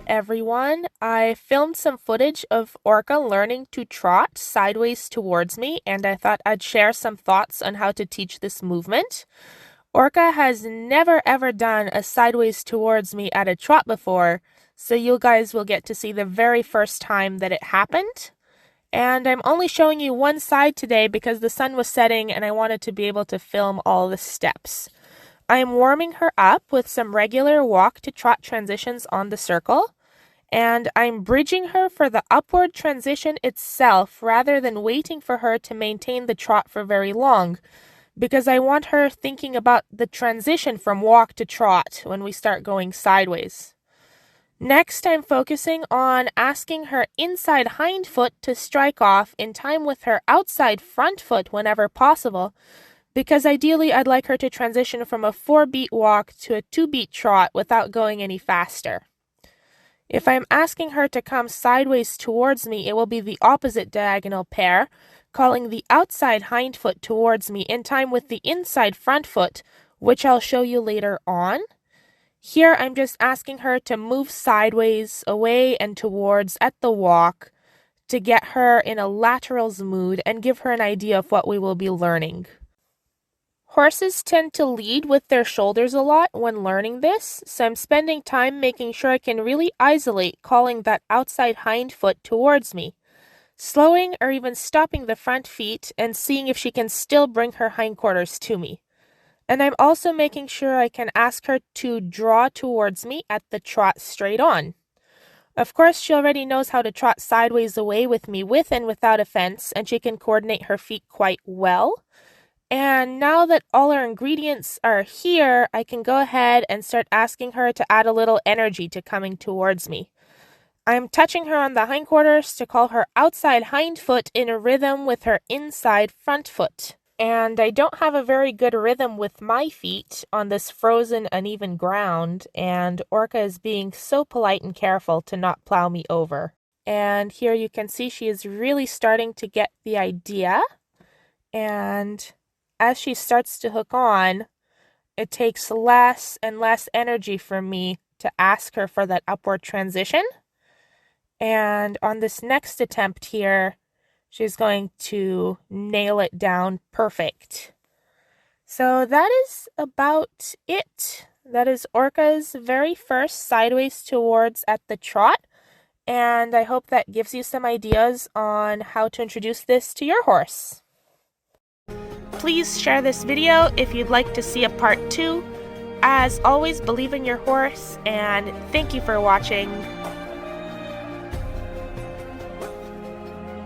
everyone. I filmed some footage of Orca learning to trot sideways towards me, and I thought I'd share some thoughts on how to teach this movement. Orca has never ever done a sideways towards me at a trot before, so you guys will get to see the very first time that it happened. And I'm only showing you one side today because the sun was setting and I wanted to be able to film all the steps. I am warming her up with some regular walk to trot transitions on the circle, and I'm bridging her for the upward transition itself rather than waiting for her to maintain the trot for very long, because I want her thinking about the transition from walk to trot when we start going sideways. Next, I'm focusing on asking her inside hind foot to strike off in time with her outside front foot whenever possible, because ideally I'd like her to transition from a 4-beat walk to a 2-beat trot without going any faster. If I'm asking her to come sideways towards me, it will be the opposite diagonal pair, calling the outside hind foot towards me in time with the inside front foot, which I'll show you later on. Here I'm just asking her to move sideways, away, and towards at the walk to get her in a laterals mood and give her an idea of what we will be learning. Horses tend to lead with their shoulders a lot when learning this, so I'm spending time making sure I can really isolate calling that outside hind foot towards me, slowing or even stopping the front feet and seeing if she can still bring her hindquarters to me. And I'm also making sure I can ask her to draw towards me at the trot straight on. Of course, she already knows how to trot sideways away with me with and without a fence, and she can coordinate her feet quite well. And now that all our ingredients are here, I can go ahead and start asking her to add a little energy to coming towards me. I'm touching her on the hindquarters to call her outside hind foot in a rhythm with her inside front foot. And I don't have a very good rhythm with my feet on this frozen, uneven ground, and Orca is being so polite and careful to not plow me over. And here you can see she is really starting to get the idea, and as she starts to hook on, it takes less and less energy for me to ask her for that upward transition. And on this next attempt here, she's going to nail it down perfect. So that is about it. That is Orca's very first sideways towards at the trot. And I hope that gives you some ideas on how to introduce this to your horse. Please share this video if you'd like to see a part 2. As always, believe in your horse, and thank you for watching.